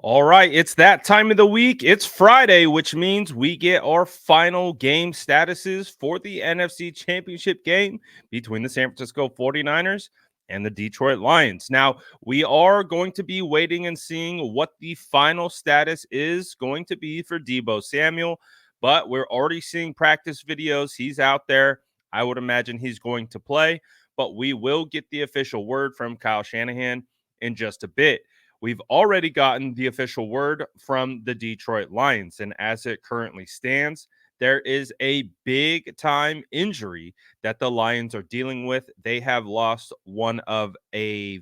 All right, it's that time of the week. It's Friday, which means we get our final game statuses for the NFC Championship game between the San Francisco 49ers and the Detroit Lions. Now, we are going to be waiting and seeing what the final status is going to be for Debo Samuel, but we're already seeing practice videos. He's out there. I would imagine he's going to play, but we will get the official word from Kyle Shanahan in just a bit. We've already gotten the official word from the Detroit Lions, and as it currently stands, there is a big time injury that the Lions are dealing with. They have lost one of a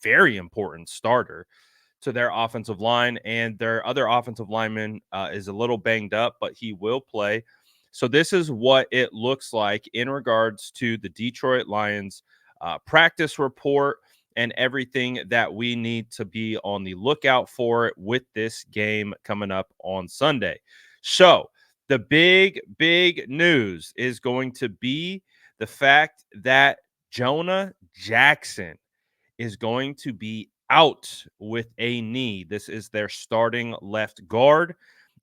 very important starter to their offensive line, and their other offensive lineman is a little banged up, but he will play. So this is what it looks like in regards to the Detroit Lions practice report and everything that we need to be on the lookout for with this game coming up on Sunday. So the big news is going to be the fact that Jonah Jackson is going to be out with a knee. This is their starting left guard,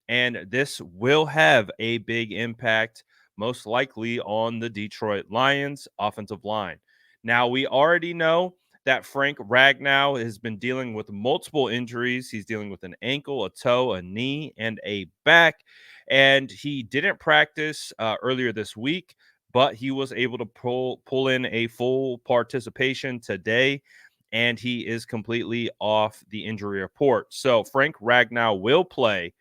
and this will have a big impact, most likely on the Detroit Lions offensive line. Now, we already know that Frank Ragnow has been dealing with multiple injuries. He's dealing with an ankle, a toe, a knee, and a back. And he didn't practice earlier this week, but he was able to pull in a full participation today, and he is completely off the injury report. So Frank Ragnow will play,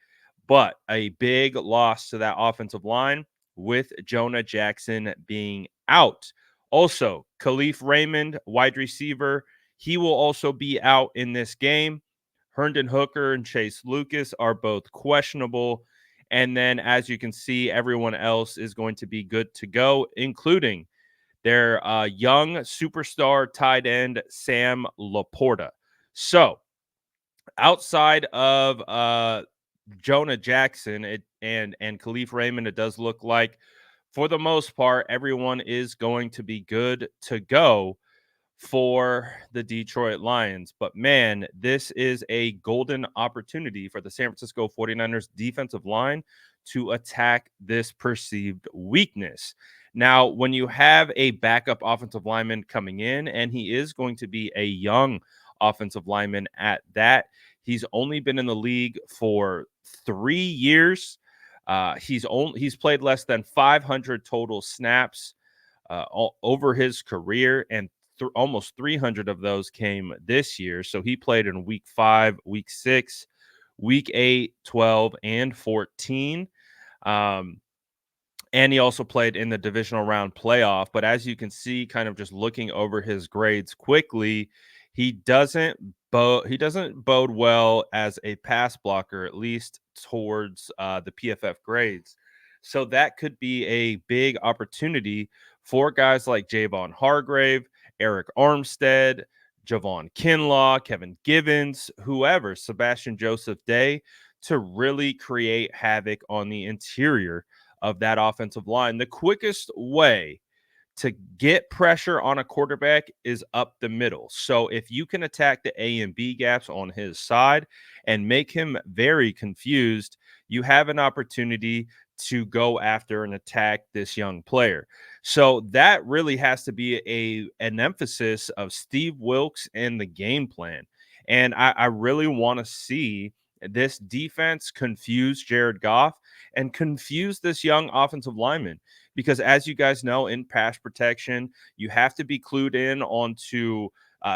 but a big loss to that offensive line with Jonah Jackson being out. Also, Khalif Raymond, wide receiver, he will also be out in this game. Herndon Hooker and Chase Lucas are both questionable. And then, as you can see, everyone else is going to be good to go, including their young superstar tight end, Sam Laporta. So, outside of Jonah Jackson and Khalif Raymond, it does look like for the most part everyone is going to be good to go for the Detroit Lions. But man, this is a golden opportunity for the San Francisco 49ers defensive line to attack this perceived weakness. Now, when you have a backup offensive lineman coming in, and he is going to be a young offensive lineman at that, he's only been in the league for 3 years. He's played less than 500 total snaps over his career, and almost 300 of those came this year. So he played in week 5, week 6, week 8, 12, and 14. Um, and he also played in the divisional round playoff. But as you can see, kind of just looking over his grades quickly, he doesn't bode well as a pass blocker, at least towards the PFF grades. So that could be a big opportunity for guys like Javon Hargrave, Eric Armstead, Javon Kinlaw, Kevin Givens, whoever, Sebastian Joseph Day, to really create havoc on the interior of that offensive line. The quickest way to get pressure on a quarterback is up the middle. So if you can attack the A and B gaps on his side and make him very confused, you have an opportunity to go after and attack this young player. So that really has to be an emphasis of Steve Wilks and the game plan. And I really want to see this defense confuse Jared Goff and confuse this young offensive lineman, because as you guys know, in pass protection, you have to be clued in onto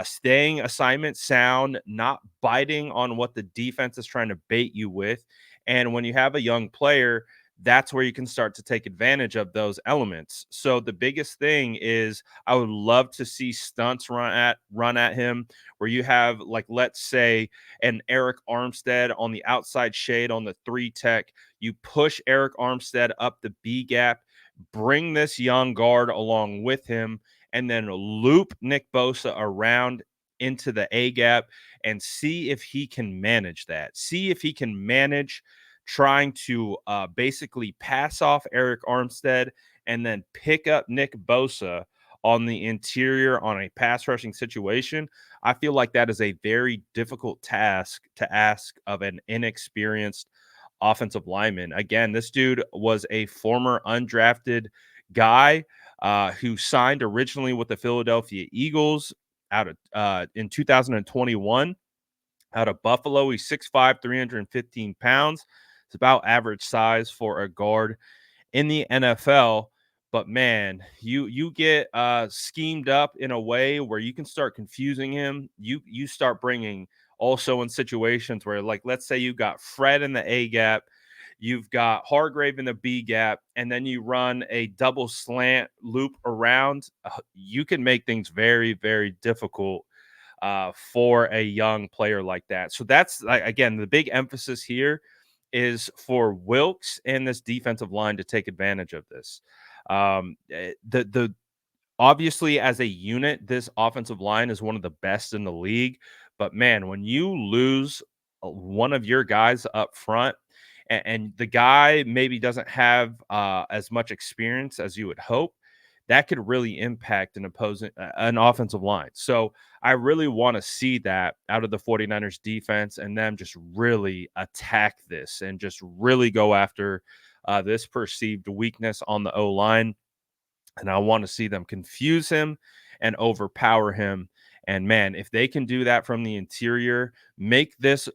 staying assignment sound, not biting on what the defense is trying to bait you with. And when you have a young player, that's where you can start to take advantage of those elements. So the biggest thing is I would love to see stunts run at him, where you have, like, let's say an Eric Armstead on the outside shade on the 3 tech. You push Eric Armstead up the B gap, bring this young guard along with him, and then loop Nick Bosa around into the A gap and see if he can manage that. See if he can manage trying to basically pass off Eric Armstead and then pick up Nick Bosa on the interior on a pass rushing situation, I feel like that is a very difficult task to ask of an inexperienced offensive lineman. Again, this dude was a former undrafted guy who signed originally with the Philadelphia Eagles out of in 2021 out of Buffalo. He's 6'5", 315 pounds. It's about average size for a guard in the NFL. But man, you get schemed up in a way where you can start confusing him. You start bringing also in situations where, like, let's say you got Fred in the A gap, you've got Hargrave in the B gap, and then you run a double slant loop around. You can make things very, very difficult for a young player like that. So that's like, again, the big emphasis here is for Wilkes and this defensive line to take advantage of this. The Obviously, as a unit, this offensive line is one of the best in the league. But man, when you lose one of your guys up front, and the guy maybe doesn't have as much experience as you would hope, that could really impact an offensive line. So I really want to see that out of the 49ers defense and them just really attack this and just really go after this perceived weakness on the O line. And I want to see them confuse him and overpower him. And man, if they can do that from the interior, make this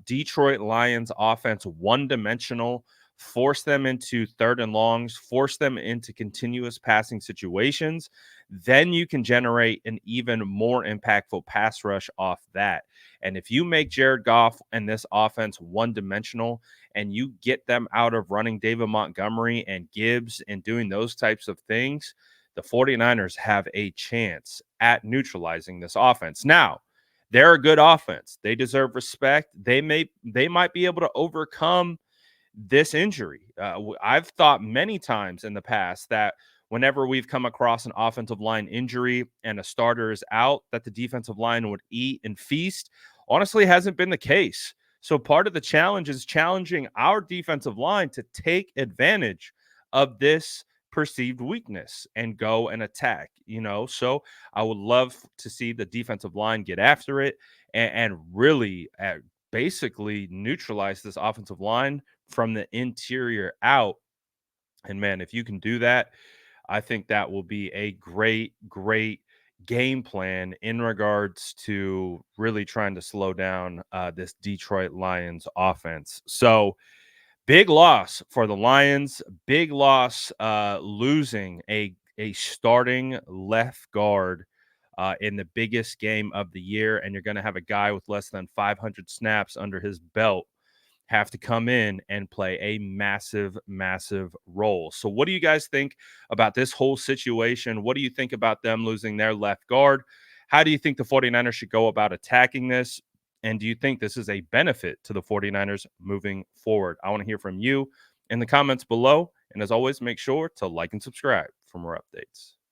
Detroit Lions offense one-dimensional, force them into third and longs, force them into continuous passing situations, then you can generate an even more impactful pass rush off that. And if you make Jared Goff and this offense one-dimensional, and you get them out of running David Montgomery and Gibbs and doing those types of things, the 49ers have a chance at neutralizing this offense. Now, they're a good offense. They deserve respect. They might be able to overcome this injury. I've thought many times in the past that whenever we've come across an offensive line injury and a starter is out, that the defensive line would eat and feast. Honestly, hasn't been the case. So part of the challenge is challenging our defensive line to take advantage of this perceived weakness and go and attack, So I would love to see the defensive line get after it and really basically neutralize this offensive line from the interior out. And man, if you can do that, I think that will be a great, great game plan in regards to really trying to slow down this Detroit Lions offense. So big loss for the Lions. Big loss, losing a starting left guard in the biggest game of the year, and you're going to have a guy with less than 500 snaps under his belt have to come in and play a massive, massive role. So, what do you guys think about this whole situation? What do you think about them losing their left guard? How do you think the 49ers should go about attacking this? And do you think this is a benefit to the 49ers moving forward? I want to hear from you in the comments below. And as always, make sure to like and subscribe for more updates.